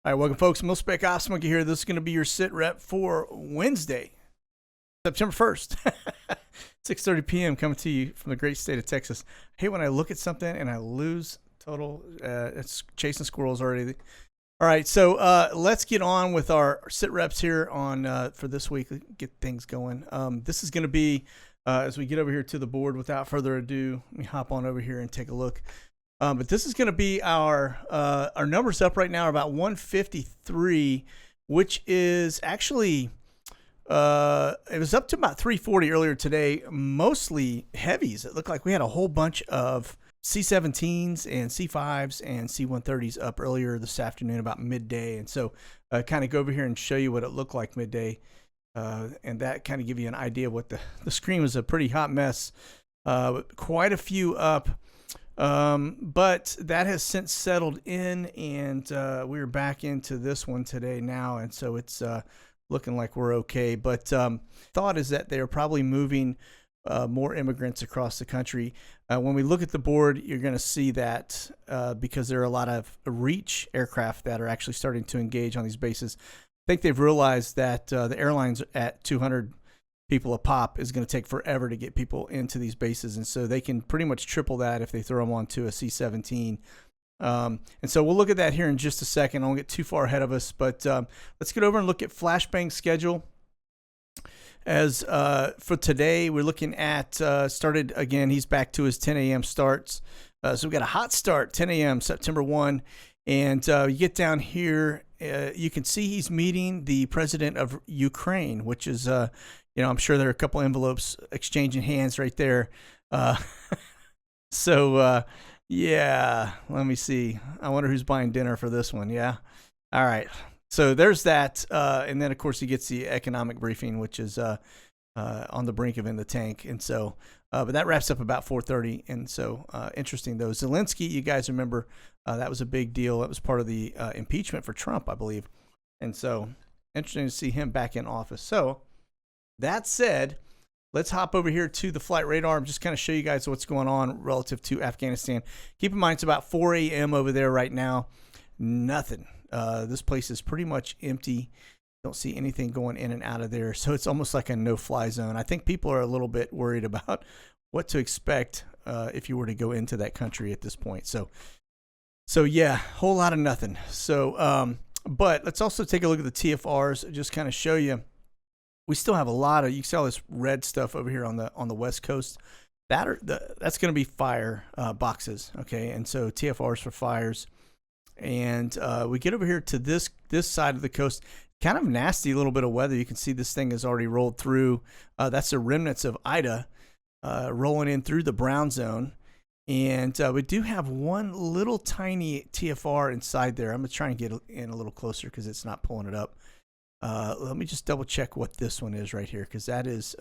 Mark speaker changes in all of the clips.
Speaker 1: All right, welcome, folks. Milspec Ops Monkey here. This is going to be your sit rep for Wednesday, September 1st, 6:30 p.m. coming to you from the great state of Texas. I hate when I look at something and I lose total. It's chasing squirrels already. All right, so let's get on with our sit reps here on for this week. Get things going. This is going to be as we get over here to the board. Without further ado, let me hop on over here and take a look. But this is going to be our numbers up right now are about 153, which is actually it was up to about 340 earlier today. Mostly heavies. It looked like we had a whole bunch of C17s and C5s and C130s up earlier this afternoon about midday. And so kind of go over here and show you what it looked like midday. And that kind of give you an idea of what the screen was. A pretty hot mess. Quite a few up. But that has since settled in, and we're back into this one today now, and so it's looking like we're okay. But thought is that they're probably moving more immigrants across the country. When we look at the board, you're going to see that because there are a lot of Reach aircraft that are actually starting to engage on these bases. I think they've realized that the airlines at 200 people a pop is going to take forever to get people into these bases, and so they can pretty much triple that if they throw them onto a C-17. And so we'll look at that here in just a second. I won't get too far ahead of us, but let's get over and look at Flashbang's schedule. As for today, we're looking at started again. He's back to his 10 a.m. starts. So we got a hot start, 10 a.m. September 1, and you get down here. You can see he's meeting the president of Ukraine, which is I'm sure there are a couple envelopes exchanging hands right there. Yeah, let me see. I wonder who's buying dinner for this one. Yeah. All right. So there's that. And then, of course, he gets the economic briefing, which is on the brink of in the tank. And so, but that wraps up about 4:30. And so interesting, though. Zelensky, you guys remember, that was a big deal. That was part of the impeachment for Trump, I believe. And so interesting to see him back in office. So, that said, let's hop over here to the flight radar and just kind of show you guys what's going on relative to Afghanistan. Keep in mind, it's about 4 a.m. over there right now. Nothing. This place is pretty much empty. Don't see anything going in and out of there. So it's almost like a no-fly zone. I think people are a little bit worried about what to expect if you were to go into that country at this point. So yeah, whole lot of nothing. So, but let's also take a look at the TFRs, just kind of show you. We still have a lot of, you see all this red stuff over here on the West Coast. That's going to be fire boxes, okay? And so TFRs for fires. And we get over here to this side of the coast. Kind of nasty little bit of weather. You can see this thing has already rolled through. That's the remnants of Ida rolling in through the brown zone. And we do have one little tiny TFR inside there. I'm going to try and get in a little closer because it's not pulling it up. Let me just double check what this one is right here, because that is,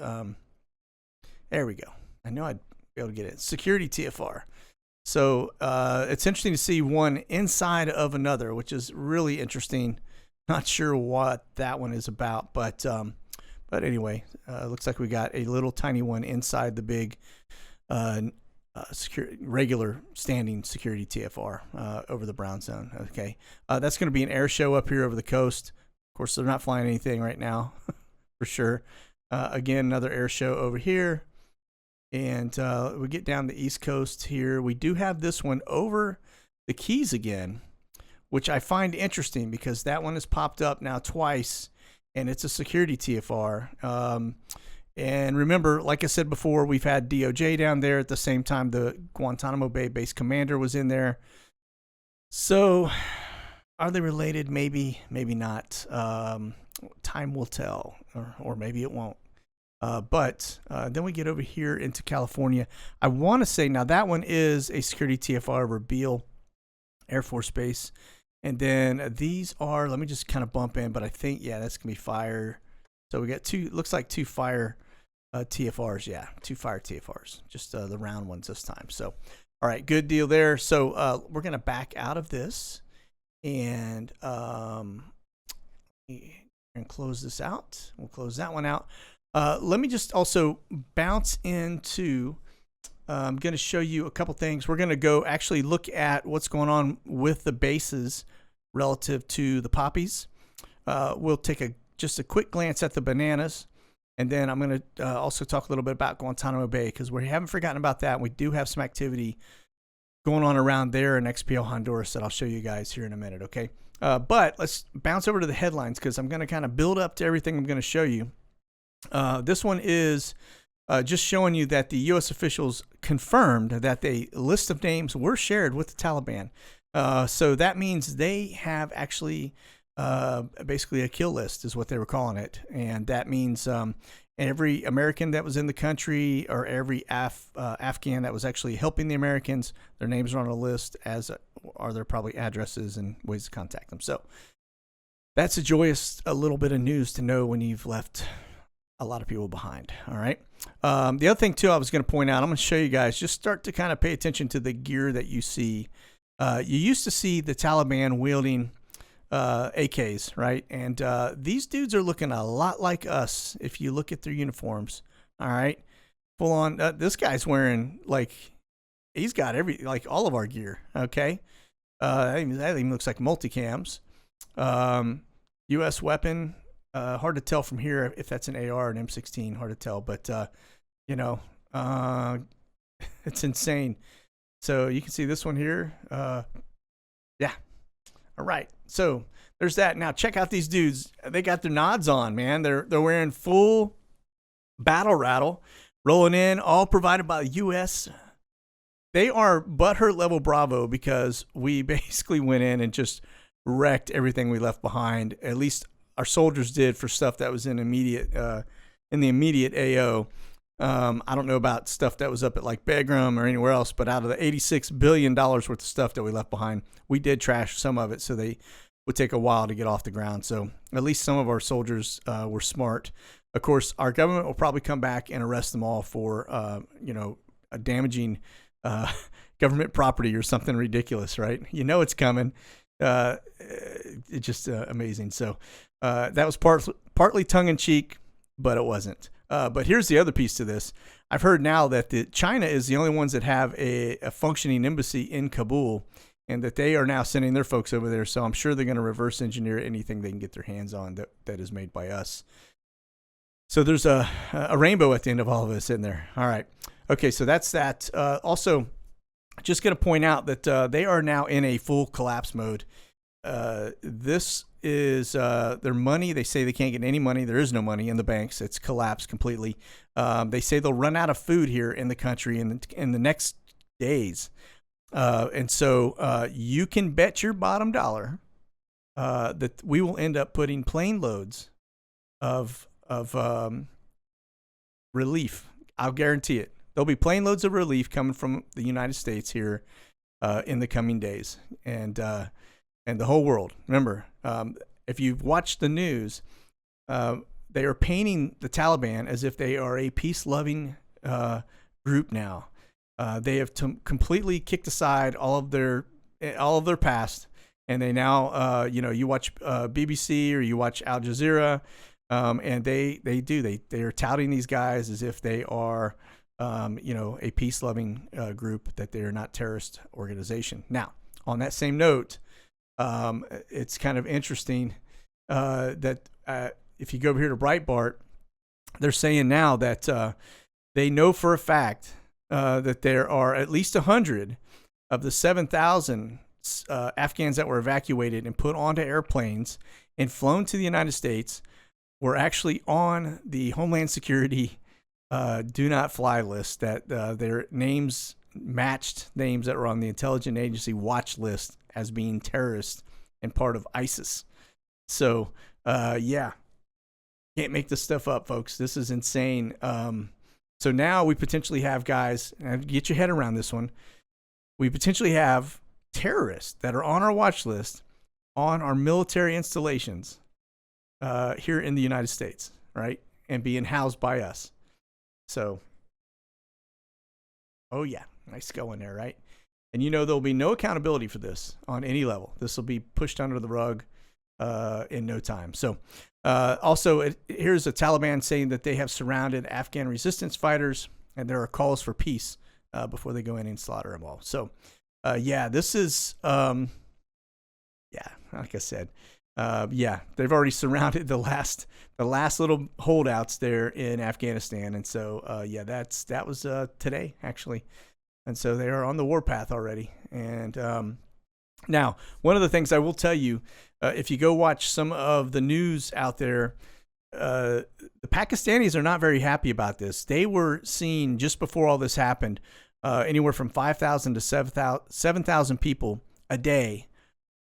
Speaker 1: there we go. I know I'd be able to get it. Security TFR. So it's interesting to see one inside of another, which is really interesting. Not sure what that one is about, but anyway, looks like we got a little tiny one inside the big regular standing security TFR over the brown zone. Okay, that's going to be an air show up here over the coast. Of course, they're not flying anything right now, for sure. Again, another air show over here. And we get down the East Coast here. We do have this one over the Keys again, which I find interesting because that one has popped up now twice, and it's a security TFR. And remember, like I said before, we've had DOJ down there at the same time the Guantanamo Bay base commander was in there. So are they related? Maybe, maybe not. Time will tell, or maybe it won't. But then we get over here into California. I want to say now that one is a security TFR over Beale Air Force Base. And then these are, let me just kind of bump in, but I think, yeah, that's going to be fire. So we got two, looks like two fire TFRs. Yeah, two fire TFRs, just the round ones this time. So, all right, good deal there. So we're going to back out of this. And close this out. We'll close that one out. Let me just also bounce into, I'm going to show you a couple things. We're going to go actually look at what's going on with the bases relative to the poppies. We'll take just a quick glance at the bananas. And then I'm going to also talk a little bit about Guantanamo Bay, because we haven't forgotten about that. We do have some activity going on around there in XPO Honduras that I'll show you guys here in a minute, okay? But let's bounce over to the headlines, because I'm going to kind of build up to everything I'm going to show you. This one is just showing you that the U.S. officials confirmed that a list of names were shared with the Taliban. So that means they have actually basically a kill list is what they were calling it. And that means every American that was in the country, or every Afghan that was actually helping the Americans, their names are on a list, as are their probably addresses and ways to contact them. So that's a little bit of news to know when you've left a lot of people behind. All right. The other thing too, I was going to point out, I'm going to show you guys, just start to kind of pay attention to the gear that you see. You used to see the Taliban wielding AKs, right? And these dudes are looking a lot like us if you look at their uniforms. All right. Full on. This guy's wearing, like, he's got all of our gear. Okay. That even looks like multicams. U.S. weapon. Hard to tell from here if that's an AR or an M16. Hard to tell, but it's insane. So you can see this one here. Yeah. All right. So there's that. Now check out these dudes. They got their nods on, man. They're wearing full battle rattle, rolling in, all provided by the U.S. They are butthurt level Bravo, because we basically went in and just wrecked everything we left behind. At least our soldiers did, for stuff that was in the immediate AO. I don't know about stuff that was up at like Bagram or anywhere else, but out of the $86 billion worth of stuff that we left behind, we did trash some of it, so they would take a while to get off the ground. So at least some of our soldiers were smart. Of course, our government will probably come back and arrest them all for, damaging government property or something ridiculous, right? You know it's coming. It's just amazing. So that was partly tongue-in-cheek, but it wasn't. But here's the other piece to this. I've heard now that China is the only ones that have a functioning embassy in Kabul, and that they are now sending their folks over there. So I'm sure they're going to reverse engineer anything they can get their hands on that is made by us. So there's a rainbow at the end of all of this in there. All right. Okay, so that's that. Also, just going to point out that they are now in a full collapse mode. This is their money. They say they can't get any money. There is no money in the banks. It's collapsed completely. They say they'll run out of food here in the country in the next days. And so you can bet your bottom dollar that we will end up putting plane loads of relief. I'll guarantee it. There'll be plane loads of relief coming from the United States here in the coming days, and the whole world. Remember, if you've watched the news, they are painting the Taliban as if they are a peace-loving group now. They have completely kicked aside all of their past, and they now, you watch BBC or you watch Al Jazeera, and they are touting these guys as if they are, a peace-loving group, that they are not terrorist organization. Now, on that same note, it's kind of interesting that if you go over here to Breitbart, they're saying now that they know for a fact that there are at least 100 of the 7,000 Afghans that were evacuated and put onto airplanes and flown to the United States were actually on the Homeland Security do not fly list, that their names matched names that were on the intelligence agency watch list as being terrorists and part of ISIS. So, can't make this stuff up, folks. This is insane. So now we potentially have guys, and get your head around this one. We potentially have terrorists that are on our watch list on our military installations here in the United States, right? And being housed by us. So, oh yeah, nice going there, right? And there'll be no accountability for this on any level. This will be pushed under the rug in no time. So, also, here's the Taliban saying that they have surrounded Afghan resistance fighters, and there are calls for peace before they go in and slaughter them all. So, this is Yeah, like I said, yeah, they've already surrounded the last little holdouts there in Afghanistan, and so yeah, that was today actually, and so they are on the warpath already. And now, one of the things I will tell you, if you go watch some of the news out there, the Pakistanis are not very happy about this. They were seeing just before all this happened, anywhere from 5,000 to 7,000 people a day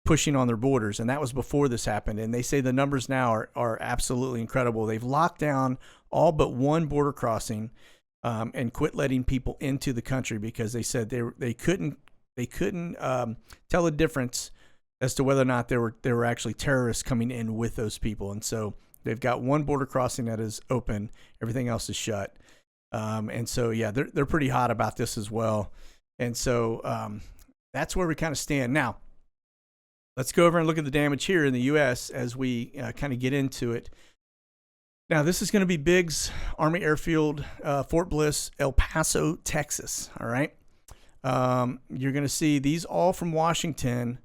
Speaker 1: pushing on their borders, and that was before this happened. And they say the numbers now are absolutely incredible. They've locked down all but one border crossing, and quit letting people into the country because they said they couldn't tell the difference as to whether or not there were actually terrorists coming in with those people. And so they've got one border crossing that is open, everything else is shut. And so yeah, they're pretty hot about this as well. And so that's where we kind of stand now. Let's go over and look at the damage here in the U.S. as we kind of get into it. Now, this is going to be Biggs Army Airfield, Fort Bliss, El Paso, Texas. All right. You're going to see these all from Washington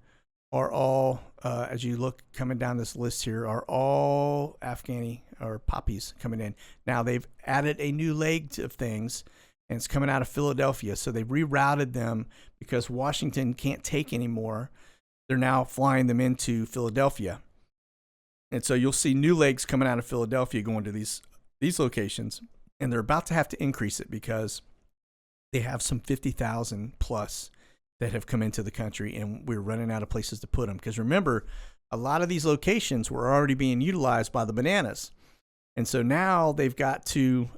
Speaker 1: are all, as you look coming down this list here, are all Afghani or poppies coming in. Now, they've added a new leg of things, and it's coming out of Philadelphia. So they've rerouted them because Washington can't take anymore. They're now flying them into Philadelphia. And so you'll see new legs coming out of Philadelphia going to these locations. And they're about to have to increase it because they have some 50,000 plus that have come into the country, and we're running out of places to put them. Because remember, a lot of these locations were already being utilized by the bananas. And so now they've got to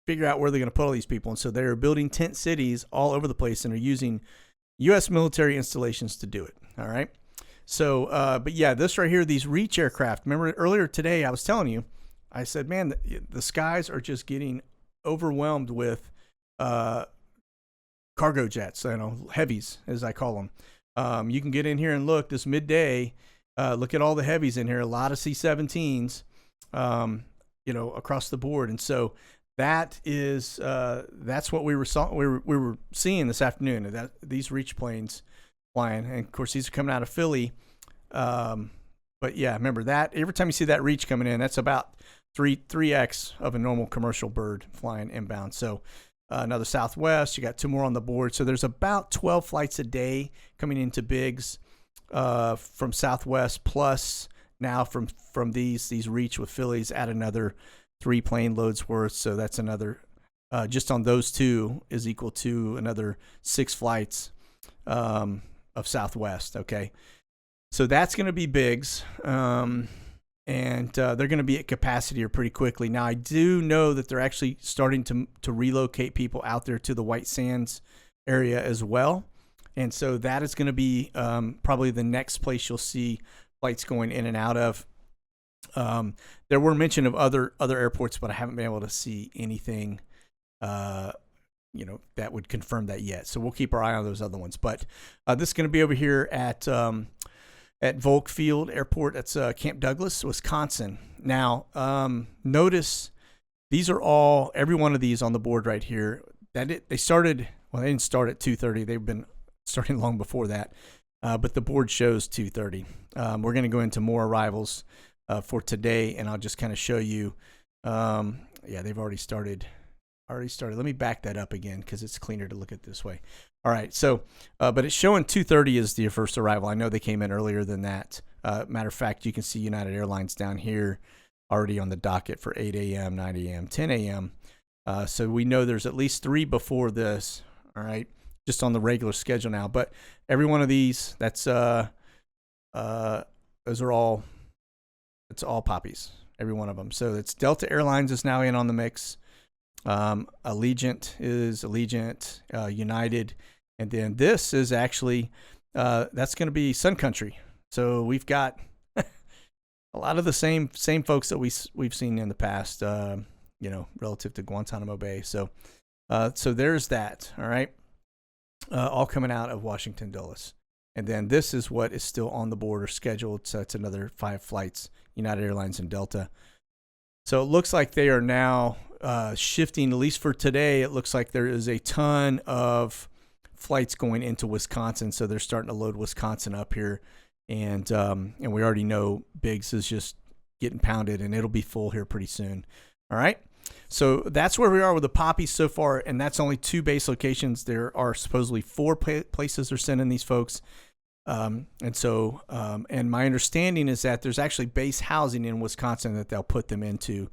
Speaker 1: figure out where they're going to put all these people. And so they're building tent cities all over the place and are using U.S. military installations to do it. All right. So, but yeah, this right here, these Reach aircraft. Remember earlier today, I was telling you, I said, man, the skies are just getting overwhelmed with cargo jets, heavies, as I call them. You can get in here and look this midday, look at all the heavies in here, a lot of C-17s, across the board. And so that is that's what we were seeing this afternoon. That these Reach planes flying, and of course these are coming out of Philly. But yeah, remember that every time you see that Reach coming in, that's about 3x of a normal commercial bird flying inbound. So another Southwest, you got two more on the board. So there's about 12 flights a day coming into Biggs from Southwest, plus now from these Reach with Phillies, add another 3 plane loads worth. So that's another, just on those two is equal to another 6 flights of Southwest. Okay. So that's going to be Biggs. And they're going to be at capacity here pretty quickly. Now, I do know that they're actually starting to relocate people out there to the White Sands area as well. And so that is going to be probably the next place you'll see flights going in and out of. There were mention of other airports, but I haven't been able to see anything, that would confirm that yet. So we'll keep our eye on those other ones. But this is going to be over here at Volk Field Airport. That's Camp Douglas, Wisconsin. Now, notice these are all, every one of these on the board right here. They started, well, they didn't start at 2:30. They've been starting long before that. But the board shows 2:30. We're going to go into more arrivals for today, and I'll just kind of show you. Yeah, they've already started. Let me back that up again because it's cleaner to look at this way. All right, so, but it's showing 2:30 is the first arrival. I know they came in earlier than that. Matter of fact, you can see United Airlines down here already on the docket for 8 a.m., 9 a.m., 10 a.m. So we know there's at least 3 before this, all right, just on the regular schedule now. But every one of these, those are all, it's all poppies, every one of them. So it's Delta Airlines is now in on the mix. Allegiant is Allegiant, United, and then this is actually that's going to be Sun Country. So we've got a lot of the same folks that we've seen in the past, relative to Guantanamo Bay. So there's that. All right, all coming out of Washington Dulles, and then this is what is still on the board or scheduled. So it's another 5 flights, United Airlines and Delta. So it looks like they are now shifting, at least for today. It looks like there is a ton of flights going into Wisconsin. So they're starting to load Wisconsin up here and we already know Biggs is just getting pounded, and it'll be full here pretty soon. All right. So that's where we are with the poppies so far, and that's only 2 base locations. There are supposedly 4 places they're sending these folks. And my understanding is that there's actually base housing in Wisconsin that they'll put them into.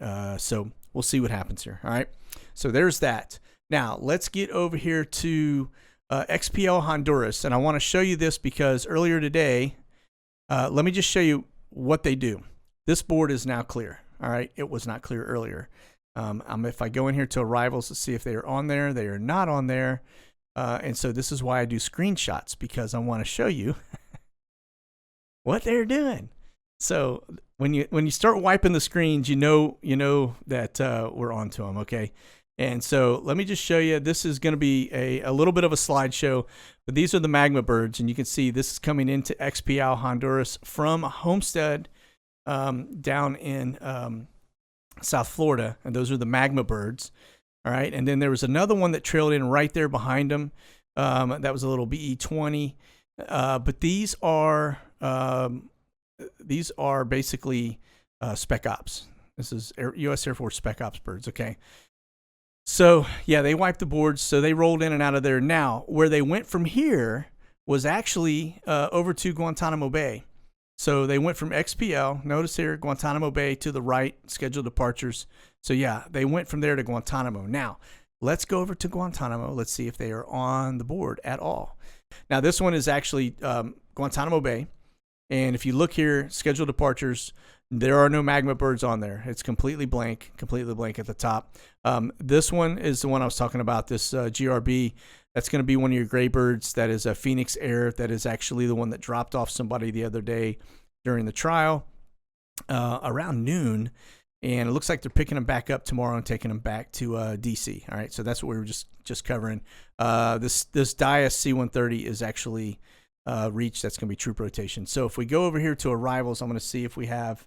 Speaker 1: So we'll see what happens here. All right. So there's that. Now let's get over here to XPL Honduras. And I want to show you this because earlier today, let me just show you what they do. This board is now clear. All right. It was not clear earlier. If I go in here to arrivals to see if they are on there, they are not on there. And so this is why I do screenshots, because I want to show you what they're doing. So when you start wiping the screens, you know that we're on to them. Okay. And so let me just show you. This is going to be a little bit of a slideshow, but these are the magma birds, and you can see this is coming into XPL Honduras from Homestead down in South Florida, and those are the magma birds. All right, and then there was another one that trailed in right there behind them. That was a little BE-20, but these are basically Spec Ops. This is U.S. Air Force Spec Ops birds. Okay, so yeah, they wiped the boards, so they rolled in and out of there. Now, where they went from here was actually over to Guantanamo Bay. So they went from XPL, notice here, Guantanamo Bay to the right, scheduled departures. So yeah, they went from there to Guantanamo. Now, let's go over to Guantanamo. Let's see if they are on the board at all. Now, this one is actually Guantanamo Bay. And if you look here, scheduled departures, there are no magma birds on there. It's completely blank at the top. This one is the one I was talking about, this GRB. That's going to be one of your gray birds. That is a Phoenix Air. That is actually the one that dropped off somebody the other day during the trial around noon. And it looks like they're picking them back up tomorrow and taking them back to DC. All right, so that's what we were just covering. This Dias C-130 is actually reached. That's going to be troop rotation. So if we go over here to arrivals, I'm going to see if we have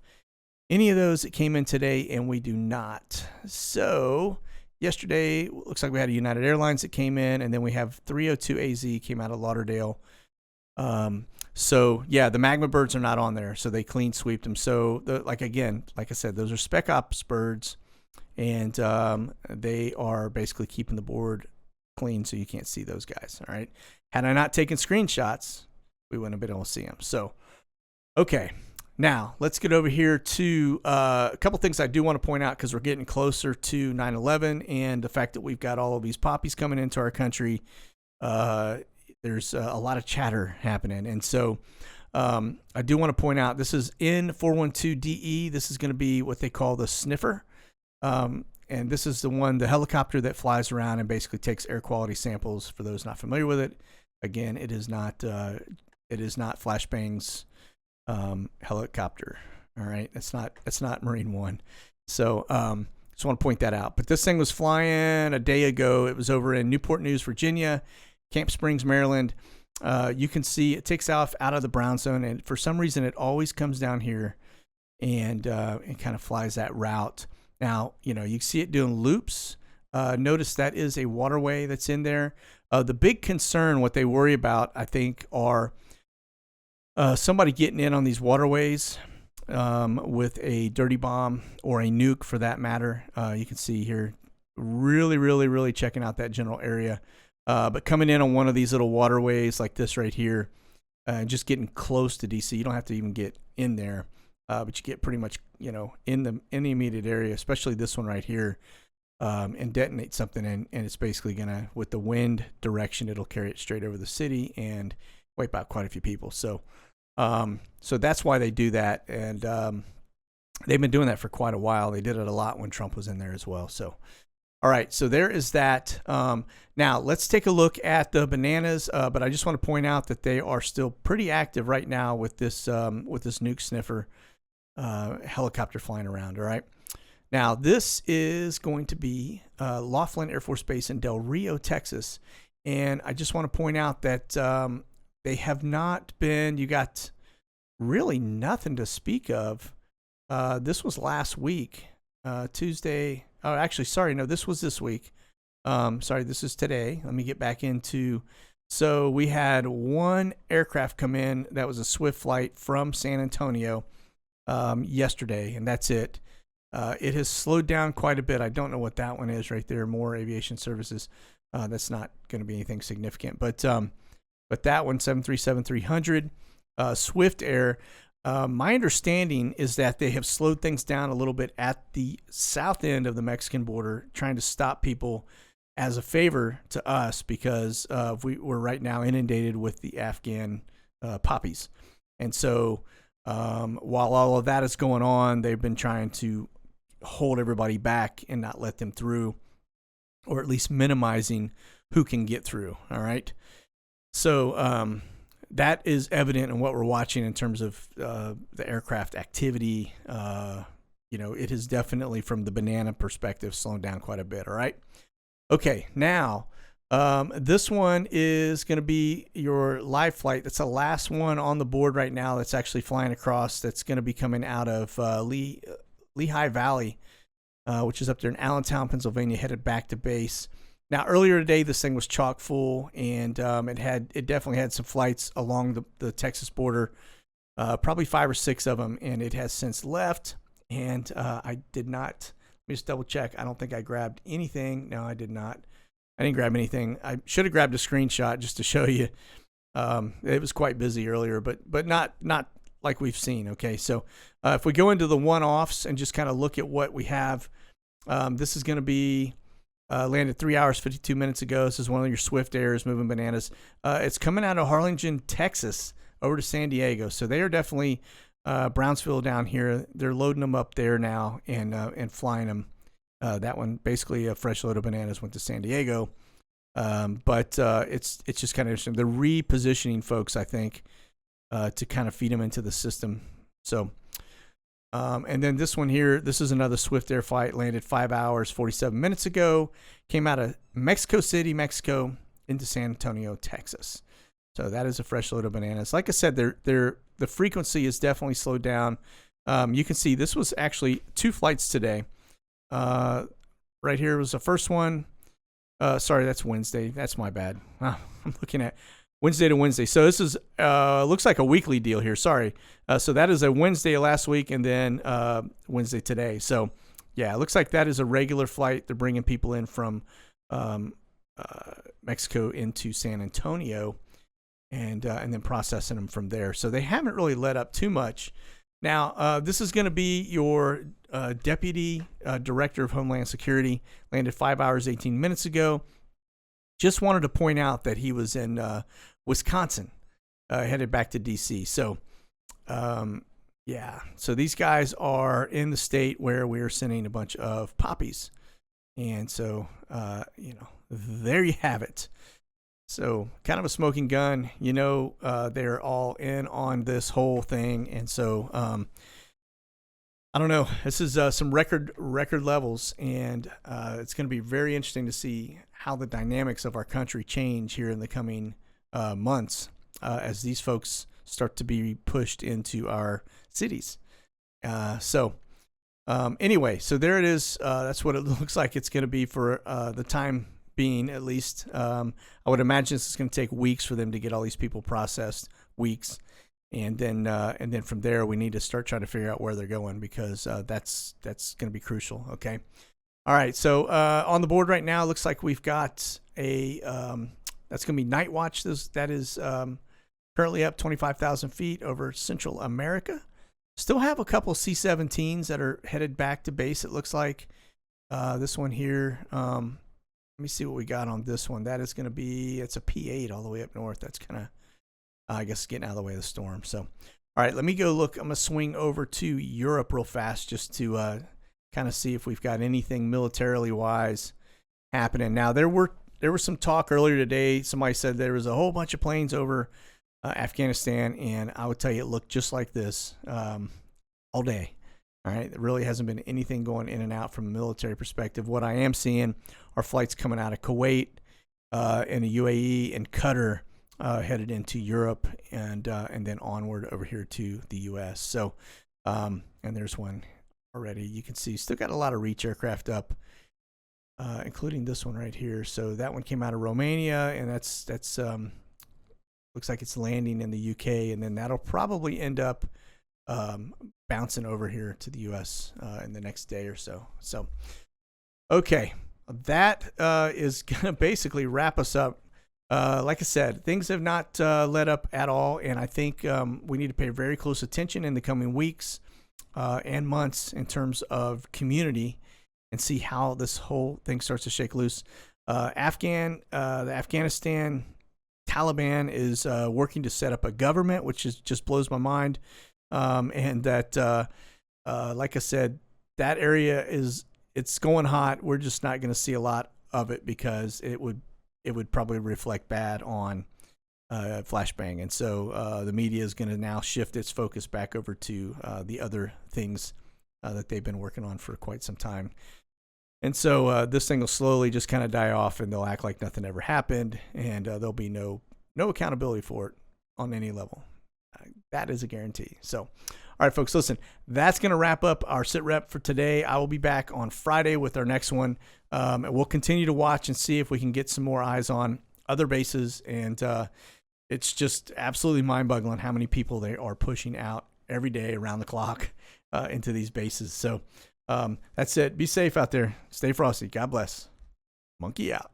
Speaker 1: any of those that came in today, and we do not. So yesterday, looks like we had a United Airlines that came in, and then we have 302 AZ came out of Lauderdale. So yeah, the magma birds are not on there, so they clean sweeped them. So like I said, those are Spec Ops birds, and they are basically keeping the board clean, so you can't see those guys. All right. Had I not taken screenshots, we wouldn't have been able to see them. So, okay. Now, let's get over here to a couple things I do want to point out, because we're getting closer to 9/11 and the fact that we've got all of these poppies coming into our country. There's a lot of chatter happening. And so I do want to point out, this is N412DE. This is going to be what they call the sniffer. And this is the helicopter that flies around and basically takes air quality samples. For those not familiar with it, again, it is not Flashbang's helicopter. All right, it's not Marine One. So just want to point that out. But this thing was flying a day ago. It was over in Newport News, Virginia, Camp Springs, Maryland. You can see it takes off out of the brown zone, and for some reason it always comes down here and kind of flies that route. Now, you see it doing loops. Notice that is a waterway that's in there. The big concern, what they worry about, I think, are somebody getting in on these waterways with a dirty bomb or a nuke, for that matter. You can see here, really, really, really checking out that general area. But coming in on one of these little waterways like this right here, just getting close to DC. You don't have to even get in there, but you get pretty much, in the immediate area, especially this one right here, and detonate something. And it's basically going to, with the wind direction, it'll carry it straight over the city and wipe out quite a few people. So that's why they do that. And they've been doing that for quite a while. They did it a lot when Trump was in there as well. So, all right, so there is that. Now let's take a look at the bananas. But I just want to point out that they are still pretty active right now with this nuke sniffer helicopter flying around. All right. Now this is going to be Laughlin Air Force Base in Del Rio, Texas, and I just want to point out that they have not been. You got really nothing to speak of. This was last week, Tuesday. Oh, actually, sorry. No, this was this week. Sorry, this is today. Let me get back into So we had one aircraft come in that was a Swift flight from San Antonio yesterday, and that's it. It has slowed down quite a bit. I don't know what that one is right there. More aviation services. That's not going to be anything significant, but that one 737-300 Swift Air. My understanding is that they have slowed things down a little bit at the south end of the Mexican border, trying to stop people as a favor to us because we're right now inundated with the Afghan poppies. And so while all of that is going on, they've been trying to hold everybody back and not let them through, or at least minimizing who can get through. All right. So that is evident in what we're watching in terms of the aircraft activity. It has definitely, from the banana perspective, slowed down quite a bit. All right. Okay. Now, this one is going to be your live flight. That's the last one on the board right now that's actually flying across. That's going to be coming out of Lehigh Valley, which is up there in Allentown, Pennsylvania, headed back to base. Now, earlier today, this thing was chock full, and it definitely had some flights along the Texas border, probably 5 or 6 of them, and it has since left. And I did not. Let me just double check. I don't think I grabbed anything. No, I did not. I didn't grab anything. I should have grabbed a screenshot just to show you. It was quite busy earlier, but not like we've seen. Okay, so if we go into the one-offs and just kind of look at what we have, this is going to be landed 3 hours 52 minutes ago. This is one of your Swift Airs moving bananas. It's coming out of Harlingen, Texas, over to San Diego. So they are definitely Brownsville down here. They're loading them up there now and flying them. That one, basically a fresh load of bananas, went to San Diego. But it's just kind of interesting. They're repositioning folks, I think, to kind of feed them into the system. So, and then this one here, this is another Swift Air flight, landed 5 hours 47 minutes ago, came out of Mexico City, Mexico, into San Antonio, Texas. So that is a fresh load of bananas. Like I said, the frequency is definitely slowed down. You can see this was actually 2 flights today. Right here was the first one. Sorry, that's Wednesday. That's my bad. I'm looking at Wednesday to Wednesday. So this is looks like a weekly deal here. Sorry. So that is a Wednesday last week and then Wednesday today. So yeah, it looks like that is a regular flight. They're bringing people in from Mexico into San Antonio and then processing them from there. So they haven't really let up too much. Now, this is going to be your Deputy Director of Homeland Security, landed 5 hours, 18 minutes ago. Just wanted to point out that he was in Wisconsin, headed back to D.C. So, yeah. So these guys are in the state where we're sending a bunch of poppies. And so, there you have it. So kind of a smoking gun, they're all in on this whole thing. And so, I don't know, this is some record levels, and it's going to be very interesting to see how the dynamics of our country change here in the coming months as these folks start to be pushed into our cities. Anyway, so there it is. That's what it looks like it's going to be for the time being, at least. I would imagine this is going to take weeks for them to get all these people processed, weeks, and then from there we need to start trying to figure out where they're going, because that's going to be crucial. Okay, all right. So on the board right now, it looks like we've got a that's going to be Night Watch. That is currently up 25,000 feet over Central America. Still have a couple C-17s that are headed back to base. It looks like this one here. Let me see what we got on this one. That is going to be, it's a P8 all the way up north. That's kind of, I guess, getting out of the way of the storm. So, all right, let me go look. I'm going to swing over to Europe real fast just to kind of see if we've got anything militarily wise happening. Now, there was some talk earlier today. Somebody said there was a whole bunch of planes over Afghanistan, and I would tell you it looked just like this all day. All right, there really hasn't been anything going in and out from a military perspective. What I am seeing are flights coming out of Kuwait and the UAE and Qatar headed into Europe and then onward over here to the U.S. So, and there's one already. You can see still got a lot of Reach aircraft up, including this one right here. So that one came out of Romania, and that's Looks like it's landing in the UK, and then that'll probably end up bouncing over here to the US in the next day or so. So, okay, that is going to basically wrap us up. Like I said, things have not let up at all, and I think we need to pay very close attention in the coming weeks and months in terms of community and see how this whole thing starts to shake loose. The Afghanistan Taliban is working to set up a government, which just blows my mind. And that, like I said, that area it's going hot. We're just not going to see a lot of it because it would probably reflect bad on Flashbang. And so the media is going to now shift its focus back over to the other things that they've been working on for quite some time. And so this thing will slowly just kind of die off, and they'll act like nothing ever happened, and there'll be no accountability for it on any level. That is a guarantee. So, all right, folks, listen, that's going to wrap up our sit rep for today. I will be back on Friday with our next one. And we'll continue to watch and see if we can get some more eyes on other bases. And it's just absolutely mind-boggling how many people they are pushing out every day around the clock into these bases. So that's it. Be safe out there. Stay frosty. God bless. Monkey out.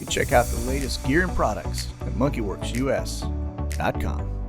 Speaker 1: Check out the latest gear and products at monkeyworksus.com.